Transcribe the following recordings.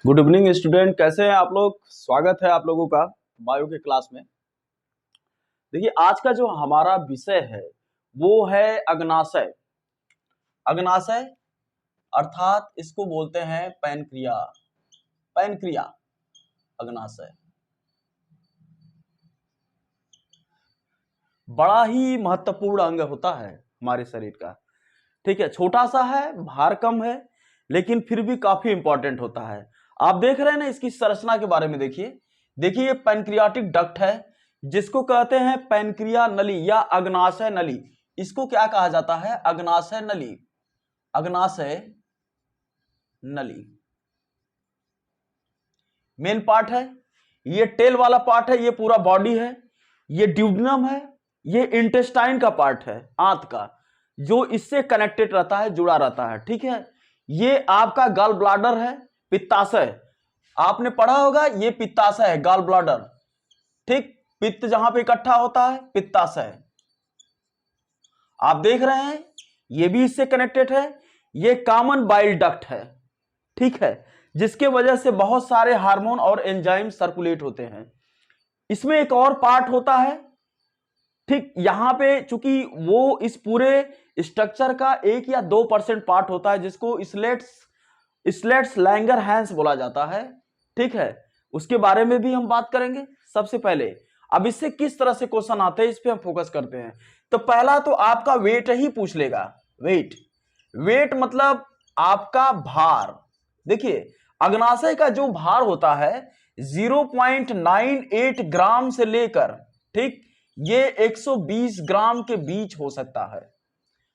Good evening student, कैसे हैं आप लोग। स्वागत है आप लोगों का बायो के क्लास में। देखिए, आज का जो हमारा विषय है वो है अग्नाशय। अग्नाशय अर्थात इसको बोलते हैं पैनक्रिया। पैनक्रिया अग्नाशय बड़ा ही महत्वपूर्ण अंग होता है हमारे शरीर का। ठीक है, छोटा सा है, भार कम है, लेकिन फिर भी काफी इंपॉर्टेंट होता है। आप देख रहे हैं ना, इसकी संरचना के बारे में देखिए। देखिए, ये पैनक्रियाटिक डक्ट है जिसको कहते हैं पैनक्रिया नली या अग्नाशय नली। इसको क्या कहा जाता है? अग्नाशय नली। अग्नाशय नली मेन पार्ट है, ये टेल वाला पार्ट है, ये पूरा बॉडी है, ये ड्यूडेनम है, ये इंटेस्टाइन का पार्ट है, आंत का, जो इससे कनेक्टेड रहता है, जुड़ा रहता है। ठीक है, ये आपका गॉल ब्लाडर है, पित्ताशय। आपने पढ़ा होगा, ये पित्ताशय है, गॉल ब्लाडर। ठीक, पित्त जहां पे इकट्ठा होता है, पित्ताशय। आप देख रहे हैं, ये भी इससे कनेक्टेड है। ये कॉमन बाइल डक्ट है, ठीक है, जिसके वजह से बहुत सारे हार्मोन और एंजाइम सर्कुलेट होते हैं। इसमें एक और पार्ट होता है, ठीक, यहां पे चूंकि वो इस पूरे स्ट्रक्चर का 1 या 2% पार्ट होता है, जिसको स्लेट्स लैंगरहैंस बोला जाता है। ठीक है, उसके बारे में भी हम बात करेंगे। सबसे पहले अब इससे किस तरह से क्वेश्चन आते हैं, इस पे हम फोकस करते हैं। तो पहला तो आपका वेट ही पूछ लेगा। वेट मतलब आपका भार। देखिए, अग्नाशय का जो भार होता है 0.98 ग्राम से लेकर, ठीक, ये 120 ग्राम के बीच हो सकता है।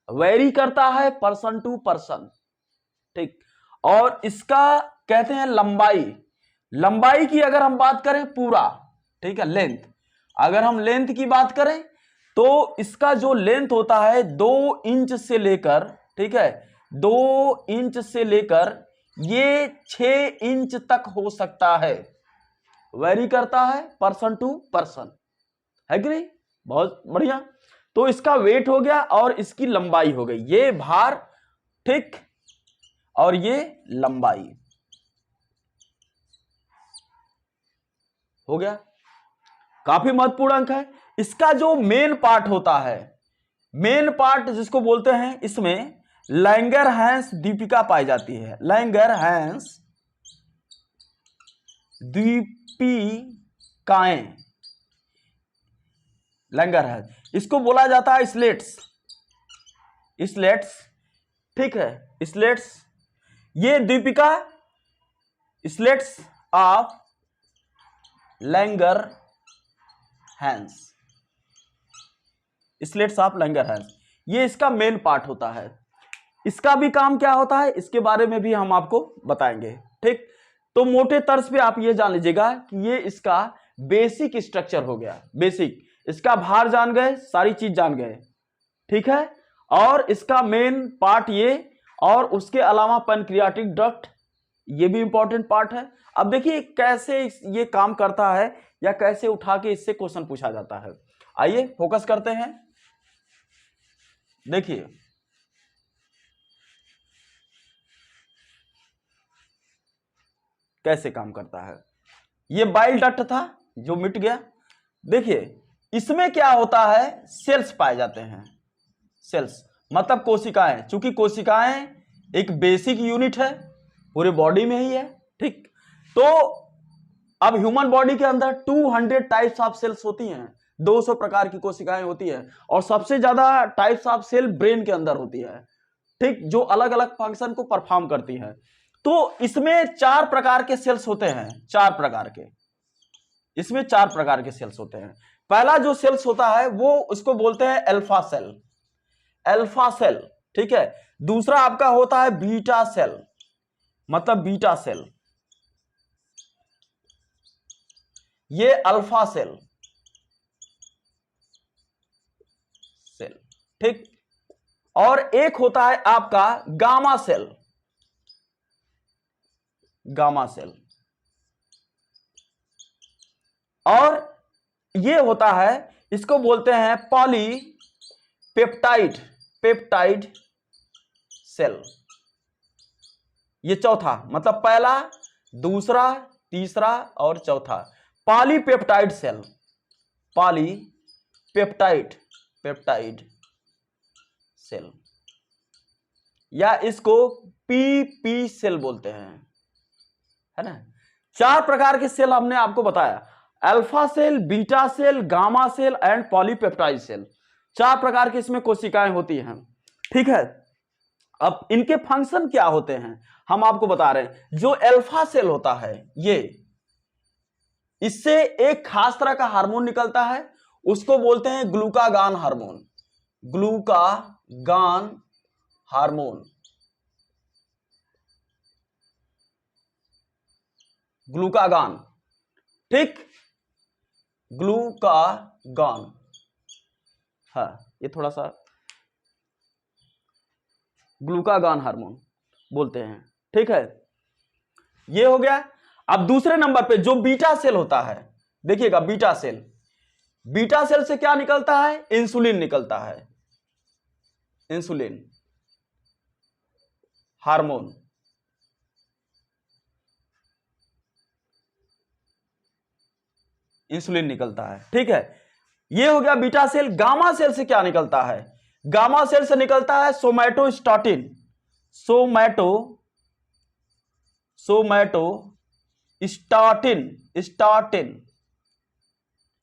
वेरी करता है पर्सन टू पर्सन। ठीक, और इसका कहते हैं लंबाई की अगर हम बात करें पूरा, ठीक है, लेंथ, अगर हम लेंथ की बात करें तो इसका जो लेंथ होता है 2 इंच से लेकर, ठीक है, 2 इंच से लेकर ये 6 इंच तक हो सकता है। वेरी करता है पर्सन टू पर्सन, है कि नहीं? बहुत बढ़िया। तो इसका वेट हो गया और इसकी लंबाई हो गई, ये भार, ठीक, और ये लंबाई हो गया। काफी महत्वपूर्ण अंक है। इसका जो मेन पार्ट होता है, मेन पार्ट जिसको बोलते हैं, इसमें लैंगरहैंस दीपिका पाई जाती है। लैंगरहैंस दीपिकाएं, लैंगरहैंस, इसको बोला जाता है स्लेट्स, ठीक है, स्लेट्स। ये Deepika slates of Langerhans, slates of Langerhans, ये इसका मेन पार्ट होता है। इसका भी काम क्या होता है, इसके बारे में भी हम आपको बताएंगे। ठीक, तो मोटे तर्ज पे आप ये जान लीजिएगा कि ये इसका बेसिक स्ट्रक्चर हो गया। बेसिक, इसका भार जान गए, सारी चीज जान गए, ठीक है, और इसका मेन पार्ट ये, और उसके अलावा पैनक्रियाटिक डक्ट, ये भी इंपॉर्टेंट पार्ट है। अब देखिए कैसे ये काम करता है, या कैसे उठा के इससे क्वेश्चन पूछा जाता है। आइए फोकस करते हैं। देखिए, कैसे काम करता है। ये बाइल डक्ट था जो मिट गया। देखिए, इसमें क्या होता है, सेल्स पाए जाते हैं। सेल्स मतलब कोशिकाएं, चूंकि कोशिकाएं एक बेसिक यूनिट है, पूरे बॉडी में ही है। ठीक, तो अब ह्यूमन बॉडी के अंदर 200 टाइप्स ऑफ सेल्स होती हैं, 200 प्रकार की कोशिकाएं होती है, और सबसे ज्यादा टाइप्स ऑफ सेल ब्रेन के अंदर होती है, ठीक, जो अलग अलग फंक्शन को परफॉर्म करती है। तो इसमें 4 प्रकार के सेल्स होते हैं, 4 प्रकार के, इसमें 4 प्रकार के सेल्स होते हैं। पहला जो सेल्स होता है वो उसको बोलते हैं अल्फा सेल, अल्फा सेल, ठीक है। दूसरा आपका होता है बीटा सेल, मतलब बीटा सेल, ये अल्फा सेल, ठीक, और एक होता है आपका गामा सेल, गामा सेल, और ये होता है, इसको बोलते हैं पॉलीपेप्टाइड, पेप्टाइड सेल। ये चौथा, मतलब पहला दूसरा, तीसरा और चौथा। Polypeptide cell, polypeptide peptide cell, या इसको पीपी सेल बोलते हैं, है ना। 4 प्रकार के सेल हमने आपको बताया, alpha cell, beta cell, gamma cell and polypeptide cell. 4 प्रकार की इसमें कोशिकाएं होती हैं, ठीक है। अब इनके फंक्शन क्या होते हैं हम आपको बता रहे हैं। जो अल्फा सेल होता है, ये इससे एक खास तरह का हार्मोन निकलता है, उसको बोलते हैं ग्लूकागान हार्मोन, ग्लूकागान हार्मोन, ग्लूकागान, ठीक, ग्लूकागान, हाँ ये थोड़ा सा ग्लूकागान हार्मोन बोलते हैं, ठीक है। ये हो गया। अब दूसरे नंबर पे जो बीटा सेल होता है, देखिएगा बीटा सेल, बीटा सेल से क्या निकलता है, इंसुलिन निकलता है, इंसुलिन हार्मोन, इंसुलिन निकलता है, ठीक है। ये हो गया बीटा सेल। गामा सेल से क्या निकलता है, गामा सेल से निकलता है सोमैटोस्टाटिन, स्टाटिन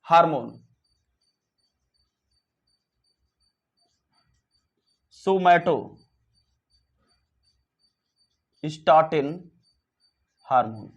हार्मोन, सोमैटोस्टाटिन हार्मोन,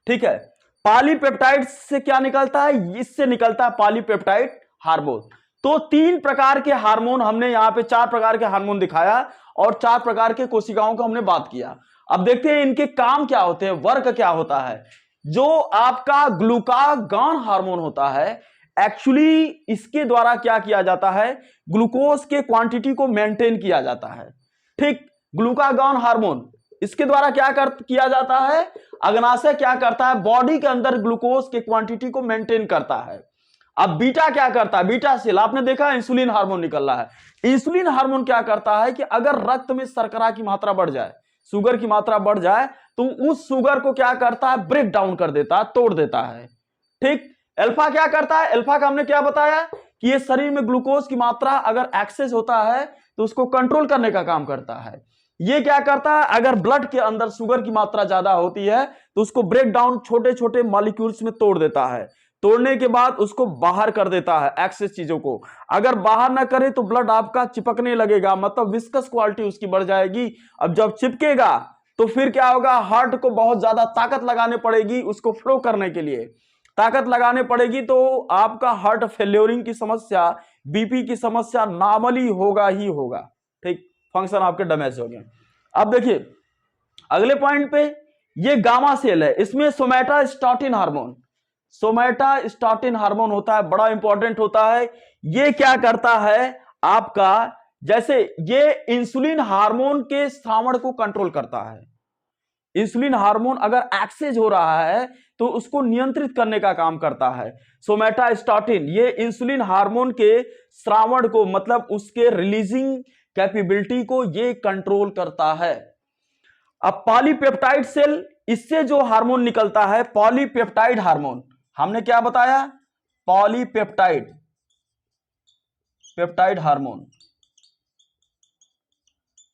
ठीक है। पॉलीपेप्टाइड से क्या निकलता है, इससे निकलता है पॉलीपेप्टाइड हार्मोन। तो 3 प्रकार के हार्मोन हमने यहां पे, 4 प्रकार के हार्मोन दिखाया और 4 प्रकार के कोशिकाओं को हमने बात किया। अब देखते हैं इनके काम क्या होते हैं, वर्क क्या होता है। जो आपका ग्लूकागान हार्मोन होता है, एक्चुअली इसके द्वारा क्या किया जाता है, ग्लूकोज के क्वांटिटी को मेंटेन किया जाता है, ठीक। ग्लूकागान हार्मोन इसके द्वारा क्या किया जाता है, अग्नाशय क्या करता है, बॉडी के अंदर ग्लूकोज के क्वांटिटी को मेंटेन करता है। अब बीटा क्या करता है, बीटा सेल आपने देखा इंसुलिन हार्मोन निकल रहा है। इंसुलिन हार्मोन क्या करता है कि अगर रक्त में शर्करा की मात्रा बढ़ जाए, शुगर की मात्रा बढ़ जाए, तो उस शुगर को क्या करता है, ब्रेक डाउन कर देता है, तोड़ देता है, ठीक। अल्फा क्या करता है, अल्फा का हमने क्या बताया कि ये शरीर में ग्लूकोज की मात्रा अगर एक्सेस होता है तो उसको कंट्रोल करने का काम करता है। ये क्या करता है, अगर ब्लड के अंदर शुगर की मात्रा ज्यादा होती है तो उसको ब्रेक डाउन छोटे छोटे मॉलिक्यूल्स में तोड़ देता है, तोड़ने के बाद उसको बाहर कर देता है एक्सेस चीजों को। अगर बाहर ना करे तो ब्लड आपका चिपकने लगेगा, मतलब विस्कस क्वालिटी उसकी बढ़ जाएगी। अब जब चिपकेगा तो फिर क्या होगा, हार्ट को बहुत ज्यादा ताकत लगाने पड़ेगी उसको फ्लो करने के लिए, ताकत लगाने पड़ेगी, तो आपका हार्ट फेल्योरिंग की समस्या, बीपी की समस्या नॉर्मली होगा ही होगा, ठीक, फंक्शन आपके डैमेज हो गए। अब देखिए अगले पॉइंट पे, ये गामा सेल है, इसमें सोमैटोस्टाटिन हार्मोन होता है, बड़ा इंपॉर्टेंट होता है। ये क्या करता है आपका, जैसे ये इंसुलिन हार्मोन के श्रावण को कंट्रोल करता है। इंसुलिन हार्मोन अगर एक्सेस हो रहा है तो उसको नियंत्रित करने का काम करता है। सोमैटोस्टाटिन ये इंसुलिन हार्मोन के श्रावण को, मतलब उसके रिलीजिंग कैपेबिलिटी को ये कंट्रोल करता है। अब पॉलीपेप्टाइड सेल, इससे जो हार्मोन निकलता है पॉलीपेप्टाइड हार्मोन, हमने क्या बताया, पॉलीपेप्टाइड हार्मोन,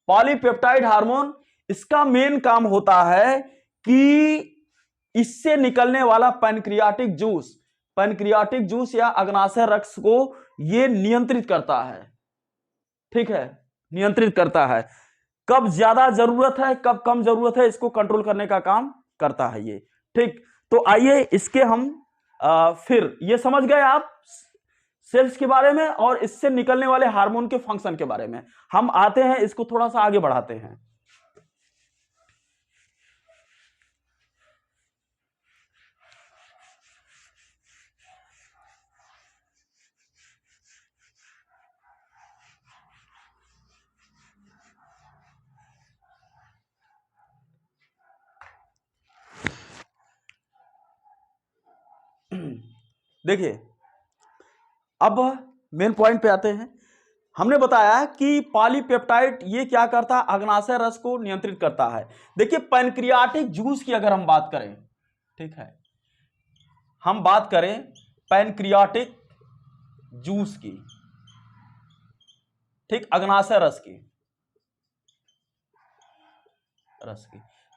पॉलीपेप्टाइड हार्मोन इसका मेन काम होता है कि इससे निकलने वाला पैनक्रियाटिक जूस या अग्नाशय रक्त को ये नियंत्रित करता है, ठीक है, नियंत्रित करता है। कब ज्यादा जरूरत है कब कम जरूरत है इसको कंट्रोल करने का काम करता है ये, ठीक। तो आइए इसके हम फिर ये समझ गए आप सेल्स के बारे में और इससे निकलने वाले हार्मोन के फंक्शन के बारे में। हम आते हैं इसको थोड़ा सा आगे बढ़ाते हैं। देखिए अब मेन पॉइंट पे आते हैं। हमने बताया कि पॉलीपेप्टाइड ये क्या करता है, अग्नाशय रस को नियंत्रित करता है। देखिए पैनक्रियाटिक जूस की अगर हम बात करें, ठीक है, हम बात करें पैनक्रियाटिक जूस की, ठीक, अग्नाशय रस की,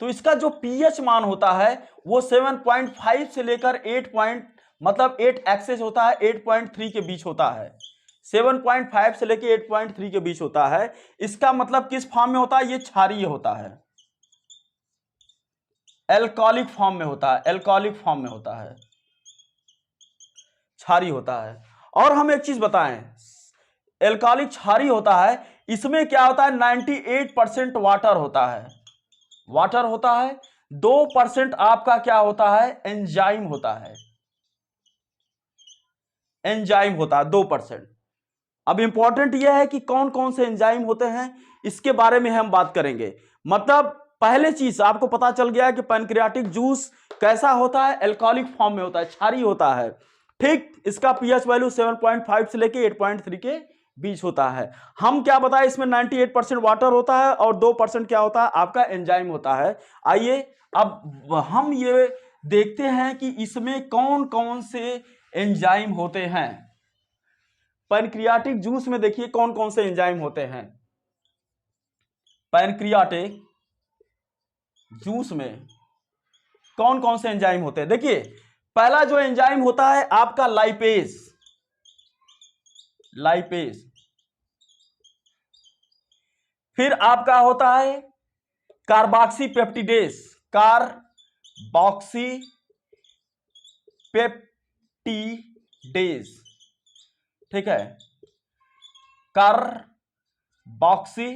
तो इसका जो पीएच मान होता है वो 7.5 से लेकर 8 एक्सेस होता है, 8.3 के बीच होता है। 7.5 से लेकर 8.3 के बीच होता है। इसका मतलब किस फॉर्म में होता है, ये क्षारीय होता है, एल्कोहलिक फॉर्म में होता है, एल्कोहलिक फॉर्म में होता है, क्षारीय होता है। और हम एक चीज बताएं, एल्कोहलिक क्षारीय होता है, इसमें क्या होता है, 98% वाटर होता है, वाटर होता है, 2% आपका क्या होता है, एंजाइम होता है, एंजाइम होता है 2%। अब इंपॉर्टेंट यह है कि कौन कौन से एंजाइम होते हैं, इसके बारे में हम बात करेंगे। मतलब पहले चीज आपको पता चल गया कि पैनक्रियाटिक जूस कैसा होता है, एल्कोहलिक फॉर्म में होता है, क्षारीय होता है, ठीक। इसका पीएच वैल्यू 7.5 से लेके 8.3 के बीच होता है। हम क्या बताएं, इसमें 98% वाटर होता है और 2% क्या होता है, आपका एंजाइम होता है। आइए अब हम ये देखते हैं कि इसमें कौन कौन से एंजाइम होते हैं। पैनक्रियाटिक जूस में देखिए कौन कौन से एंजाइम होते हैं। पैनक्रियाटिक जूस में कौन कौन से एंजाइम होते हैं, देखिए पहला जो एंजाइम होता है आपका लाइपेज, लाइपेज। फिर आपका होता है कार्बोक्सी पेप्टिडेज, कार्बोक्सी पेप्टिडेज, ठीक है, कार्बोक्सी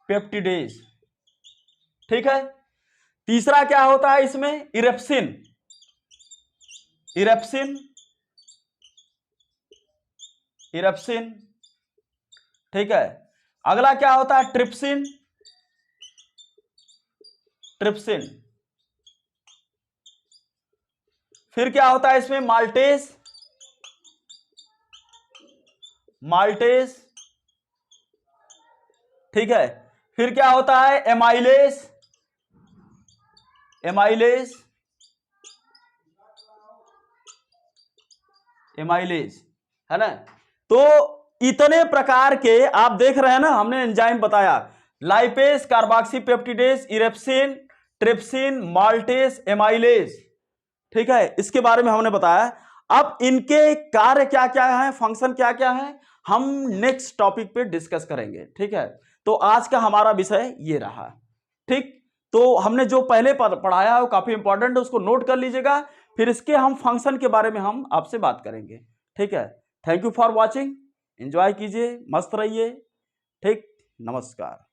पेप्टिडेज, ठीक है। तीसरा क्या होता है इसमें, इरेप्सिन, इरेप्सिन, इरेप्सिन, ठीक है। अगला क्या होता है, ट्रिप्सिन, ट्रिप्सिन। फिर क्या होता है इसमें, माल्टेज, माल्टेज, ठीक है। फिर क्या होता है, एमाइलेज, एमाइलेज, एमाइलेज, है ना। तो इतने प्रकार के आप देख रहे हैं ना, हमने एंजाइम बताया, lipase, carboxy peptidase, erepsin, trypsin, maltase, amylase, ठीक है, इसके बारे में हमने बताया। अब इनके कार्य क्या क्या है, फंक्शन क्या क्या है, हम नेक्स्ट टॉपिक पे डिस्कस करेंगे, ठीक है। तो आज का हमारा विषय ये रहा, ठीक। तो हमने जो पहले पढ़ाया है वो काफी इंपॉर्टेंट है, उसको नोट कर लीजिएगा। फिर इसके हम फंक्शन के बारे में हम आपसे बात करेंगे, ठीक है। Thank you for watching, enjoy कीजिए, मस्त रहिए, ठीक, नमस्कार।